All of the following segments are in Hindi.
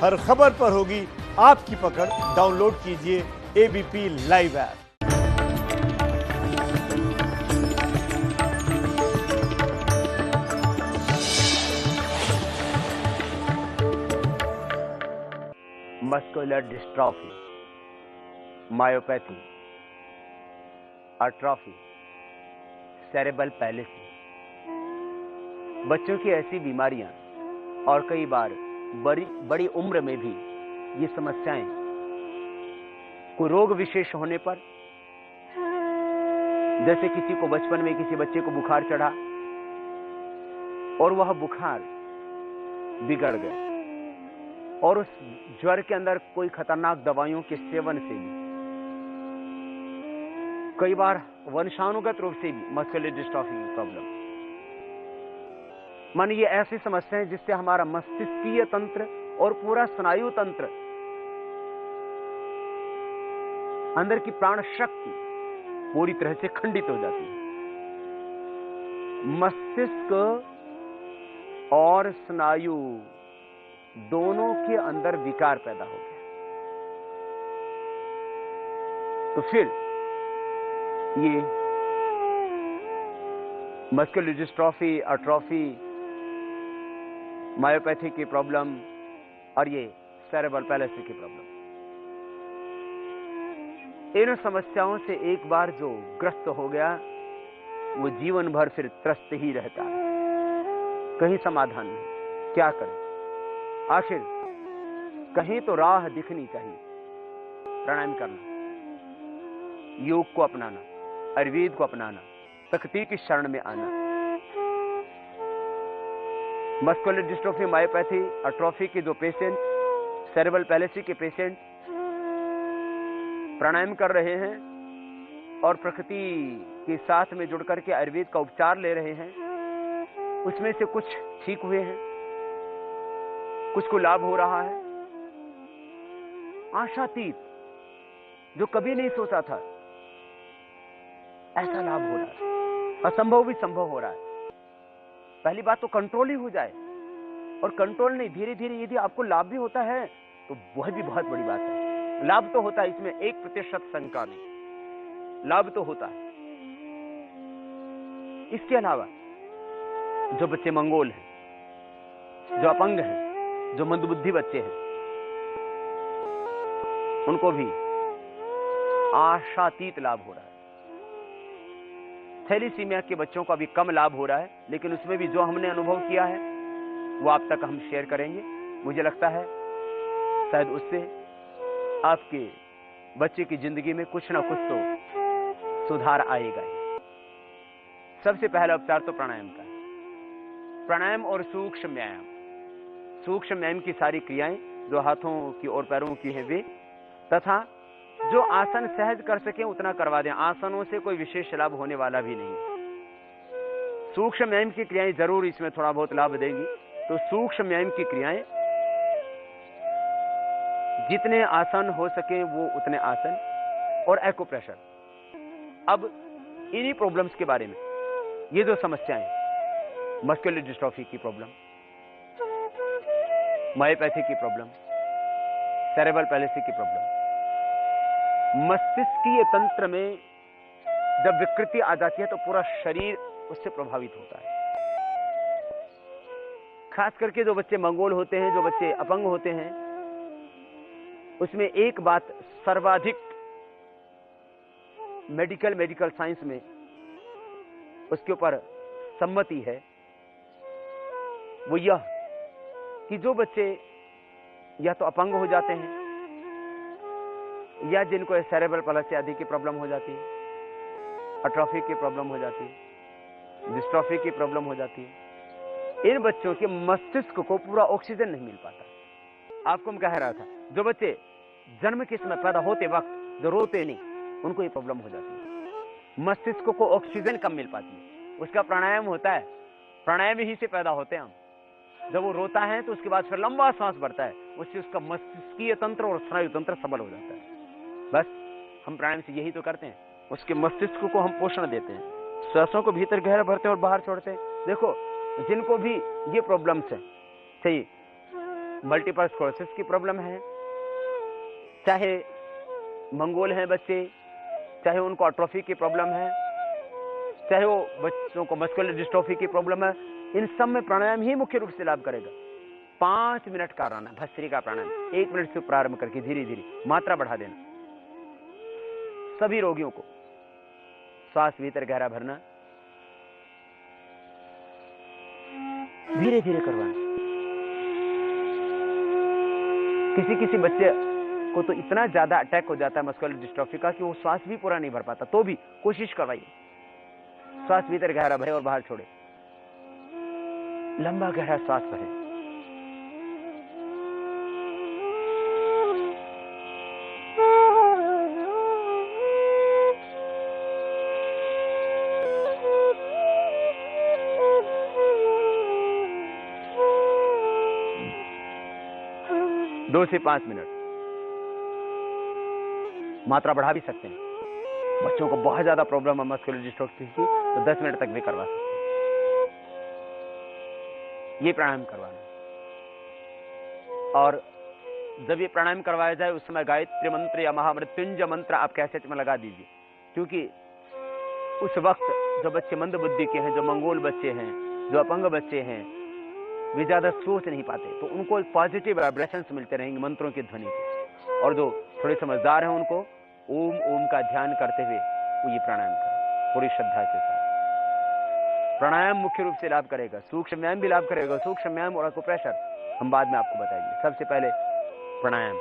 हर खबर पर होगी आपकी पकड़। डाउनलोड कीजिए ABP live app. Muscular dystrophy, myopathy, atrophy, cerebral policy, बच्चों की ऐसी बीमारियां और कई बार बड़ी उम्र में भी ये समस्याएं, कोई रोग विशेष होने पर, जैसे किसी को बचपन में किसी बच्चे को बुखार चढ़ा और वह बुखार बिगड़ गया और उस ज्वर के अंदर कोई खतरनाक दवाइयों के सेवन से भी, कई बार वंशानुगत रूप से भी मस्कुलर डिस्ट्रॉफी की प्रॉब्लम, मान ये ऐसी समस्या है जिससे हमारा मस्तिष्कीय तंत्र और पूरा स्नायु तंत्र, अंदर की प्राण शक्ति पूरी तरह से खंडित हो जाती है। मस्तिष्क और स्नायु दोनों के अंदर विकार पैदा हो गया। तो फिर ये मस्कुलर डिस्ट्रॉफी, एट्रोफी, मायोपैथी की प्रॉब्लम और ये सेरेब्रल पैलिसी की प्रॉब्लम, इन समस्याओं से एक बार जो ग्रस्त हो गया वो जीवन भर फिर त्रस्त ही रहता है, कहीं समाधान नहीं। क्या करें? आखिर कहीं तो राह दिखनी चाहिए। प्राणायाम करना, योग को अपनाना, आयुर्वेद को अपनाना, प्रकृति की शरण में आना। मस्कुलर डिस्ट्रोफी, मायोपैथी, एट्रोफी के जो पेशेंट, सेरेब्रल पैलिसी के पेशेंट प्राणायाम कर रहे हैं और प्रकृति के साथ में जुड़ करके आयुर्वेद का उपचार ले रहे हैं, उसमें से कुछ ठीक हुए हैं, कुछ को लाभ हो रहा है। आशातीत, जो कभी नहीं सोचा था, ऐसा लाभ हो रहा है। असंभव भी संभव हो रहा है। पहली बात तो कंट्रोल ही हो जाए, और कंट्रोल नहीं, धीरे धीरे यदि आपको लाभ भी होता है तो वह भी बहुत बड़ी बात है। लाभ तो होता है, इसमें 1% शंका नहीं, लाभ तो होता है। इसके अलावा जो बच्चे मंगोल हैं, जो अपंग हैं, जो मंदबुद्धि बच्चे हैं, उनको भी आशातीत लाभ हो रहा है। थैलीसीमिया के बच्चों का भी कम लाभ हो रहा है, लेकिन उसमें भी जो हमने अनुभव किया है वो आप तक हम शेयर करेंगे। मुझे लगता है शायद उससे आपके बच्चे की जिंदगी में कुछ ना कुछ तो सुधार आएगा ही। सबसे पहला उपचार तो प्राणायाम का है। प्राणायाम और सूक्ष्म व्यायाम, सूक्ष्म व्यायाम की सारी क्रियाएं जो हाथों की और पैरों की है वे, तथा जो आसन सहज कर सके उतना करवा दें। आसनों से कोई विशेष लाभ होने वाला भी नहीं। सूक्ष्म व्यायाम की क्रियाएं जरूर इसमें थोड़ा बहुत लाभ देंगी। तो सूक्ष्म व्यायाम की क्रियाएं, जितने आसन हो सके वो उतने आसन, और एक्यूप्रेशर। अब इन्हीं प्रॉब्लम्स के बारे में, ये जो समस्याएं, मस्कुलर डिस्ट्रॉफी की प्रॉब्लम, मायोपैथी की प्रॉब्लम, सेरेब्रल पैलिसी की प्रॉब्लम, मस्तिष्कीय तंत्र में जब विकृति आ जाती है तो पूरा शरीर उससे प्रभावित होता है। खास करके जो बच्चे मंगोल होते हैं, जो बच्चे अपंग होते हैं, उसमें एक बात सर्वाधिक मेडिकल साइंस में उसके ऊपर सम्मति है, वो यह कि जो बच्चे या तो अपंग हो जाते हैं या जिनको सेरेब्रल पैलिसी आदि की प्रॉब्लम हो जाती है, एट्रोफी की प्रॉब्लम हो जाती है, डिस्ट्रॉफी की प्रॉब्लम हो जाती है, इन बच्चों के मस्तिष्क को पूरा ऑक्सीजन नहीं मिल पाता। आपको मैं कह रहा था, जो बच्चे जन्म के समय पैदा होते वक्त जो रोते नहीं, उनको ये प्रॉब्लम हो जाती है। मस्तिष्क को ऑक्सीजन कम मिल पाती है। उसका प्राणायाम होता है, प्राणायाम ही से पैदा होते हैं हम। जब वो रोता है तो उसके बाद फिर लंबा सांस भरता है, उससे उसका मस्तिष्कीय तंत्र और स्नायु तंत्र सबल हो जाता है। बस हम प्राणायाम से यही तो करते हैं, उसके मस्तिष्क को हम पोषण देते हैं, श्वासों को भीतर गहरा भरते हैं और बाहर छोड़ते हैं। देखो, जिनको भी ये प्रॉब्लम्स है, सही मल्टीपल स्क्लेरोसिस की प्रॉब्लम है, चाहे मंगोल हैं बच्चे, चाहे उनको एट्रोफी की प्रॉब्लम है, चाहे वो बच्चों को मस्कुलर डिस्ट्रोफी की प्रॉब्लम है, इन सब में प्राणायाम ही मुख्य रूप से लाभ करेगा। 5 मिनट का रहना भस्त्रिका प्राणायाम, 1 मिनट से प्रारंभ करके धीरे धीरे मात्रा बढ़ा देना। सभी रोगियों को श्वास भीतर गहरा भरना, धीरे धीरे करवाना। किसी किसी बच्चे को तो इतना ज्यादा अटैक हो जाता है मस्कुलर डिस्ट्रोफी का कि वो श्वास भी पूरा नहीं भर पाता, तो भी कोशिश करवाइए। श्वास भीतर गहरा भरे और बाहर छोड़े, लंबा गहरा श्वास भरे। दो से 5 मिनट, मात्रा बढ़ा भी सकते हैं। बच्चों को बहुत ज्यादा प्रॉब्लम है मस्कुलर डिस्ट्रोफी की, तो 10 मिनट तक भी करवा सकते हैं। ये प्राणायाम करवाना। और जब ये प्राणायाम करवाया जाए उस समय गायत्री मंत्र या महामृत्युंजय मंत्र आप कैसेट में लगा दीजिए, क्योंकि उस वक्त जो बच्चे मंद बुद्धि के हैं, जो मंगोल बच्चे हैं, जो अपंग बच्चे हैं, वे ज्यादा सोच नहीं पाते, तो उनको पॉजिटिव वाइब्रेशंस मिलते रहेंगे मंत्रों की ध्वनि से। और जो थोड़े समझदार हैं उनको ओम ओम का ध्यान करते हुए वो ये प्राणायाम करें पूरी श्रद्धा के साथ। प्राणायाम मुख्य रूप से लाभ करेगा, सूक्ष्म व्यायाम भी लाभ करेगा। सूक्ष्म व्यायाम और एक्यूप्रेशर हम बाद में आपको बताएंगे। सबसे पहले प्राणायाम,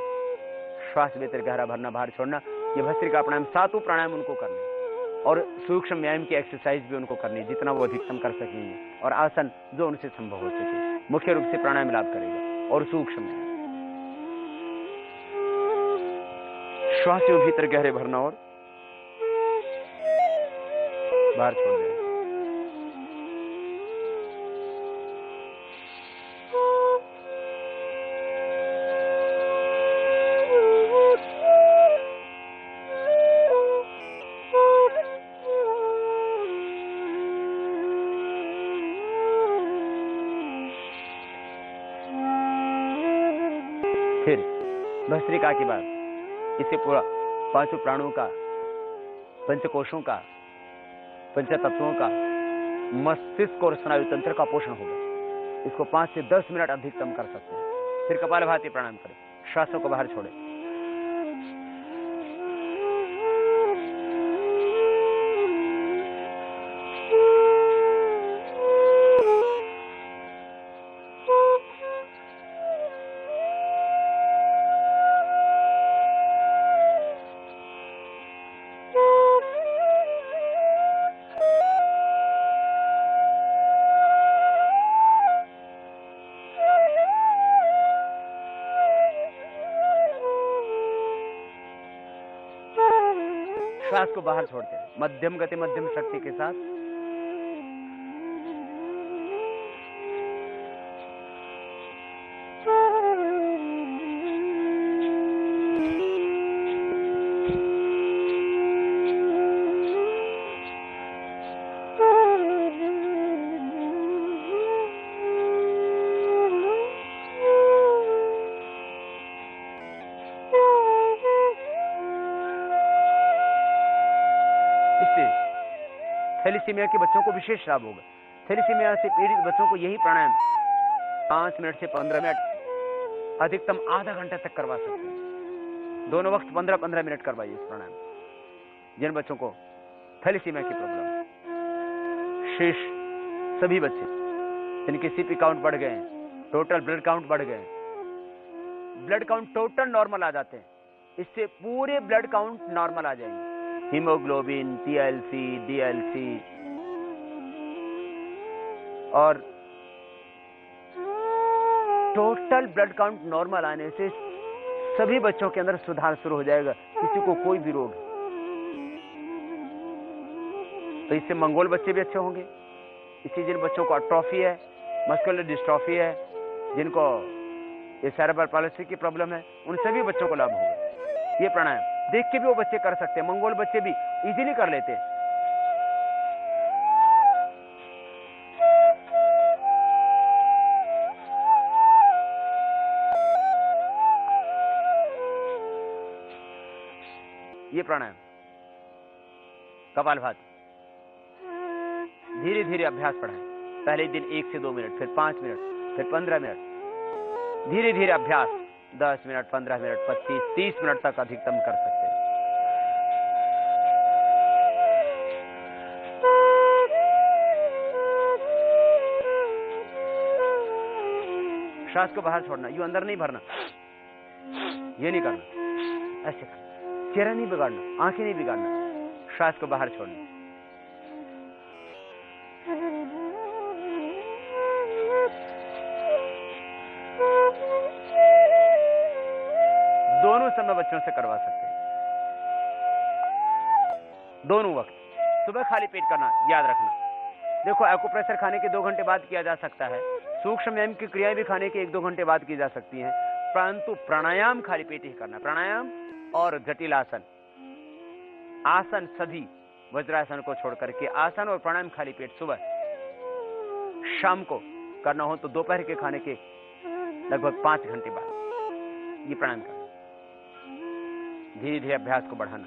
श्वास भीतर गहरा भरना, बाहर छोड़ना, ये भस्त्रिका प्राणायाम, 7 प्राणायाम उनको करने, और सूक्ष्म व्यायाम की एक्सरसाइज भी उनको करनी, जितना वो अधिकतम कर सकेंगे, और आसन जो उनसे संभव हो सके। मुख्य रूप से प्राणायाम लाभ करेगा। और सूक्ष्म व्यायाम, श्वास को भीतर गहरे भरना और बाहर छोड़ देना। फिर भस्त्रिका के बाद इससे पूरा 5 प्राणों का, पंचकोशों का, पंचतत्वों का, मस्तिष्क और स्नायु तंत्र का पोषण होगा। इसको 5 से 10 मिनट अधिकतम कर सकते हैं। फिर कपालभाति प्राणायाम करें, श्वासों को बाहर छोड़ें। श्वास को बाहर छोड़ते हैं मध्यम गति, मध्यम शक्ति के साथ। थैलीसीमिया के बच्चों को विशेष लाभ होगा। थैलीसीमिया से पीड़ित बच्चों को यही प्राणायाम 5 मिनट से 15 मिनट, अधिकतम आधा घंटा तक करवा सकते हैं। दोनों वक्त 15-15 मिनट करवाइए इस प्राणायाम। जिन बच्चों को थैलीसीमिया की प्रॉब्लम, शेष सभी बच्चे जिनके सीपी काउंट बढ़ गए हैं, टोटल ब्लड काउंट बढ़ गए, ब्लड काउंट टोटल नॉर्मल आ जाते हैं, इससे पूरे ब्लड काउंट नॉर्मल आ जाएंगे। हीमोग्लोबिन, टीएलसी, डीएलसी और टोटल ब्लड काउंट नॉर्मल आने से सभी बच्चों के अंदर सुधार शुरू हो जाएगा। किसी को कोई भी रोग है तो इससे मंगोल बच्चे भी अच्छे होंगे। इसी जिन बच्चों को एट्रोफी है, मस्कुलर डिस्ट्रोफी है, जिनको ये सेरेब्रल पालिसी की प्रॉब्लम है, उन सभी बच्चों को लाभ होगा। ये प्राणायाम देख के भी वो बच्चे कर सकते हैं, मंगोल बच्चे भी इजीली कर लेते हैं। ये प्राणायाम, कपालभाति। धीरे धीरे अभ्यास बढ़ाएं। पहले दिन 1 से 2 मिनट, फिर 5 मिनट, फिर 15 मिनट। धीरे धीरे अभ्यास 10 मिनट, 15 मिनट, 25, 30 मिनट तक अधिकतम कर सकते हैं। श्वास को बाहर छोड़ना, यूं अंदर नहीं भरना, ये नहीं करना, ऐसे करना। चेहरा नहीं बिगाड़ना, आंखें नहीं बिगाड़ना, श्वास को बाहर छोड़ना। दोनों समय बच्चों से करवा सकते हैं, दोनों वक्त। सुबह खाली पेट करना, याद रखना। देखो, एक्यूप्रेशर खाने के 2 घंटे बाद किया जा सकता है, सूक्ष्म व्यायाम की क्रियाएं भी खाने के 1-2 घंटे बाद की जा सकती हैं, परंतु प्राणायाम खाली पेट ही करना। प्राणायाम और जटिल आसन, आसन सभी वज्रासन को छोड़ करके आसन और प्राणायाम खाली पेट सुबह, शाम को करना हो तो दोपहर के खाने के लगभग 5 घंटे बाद ये प्राणायाम करना। धीरे धीरे अभ्यास को बढ़ाना।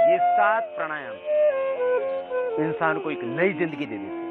ये 7 प्राणायाम इंसान को एक नई जिंदगी दे देते हैं।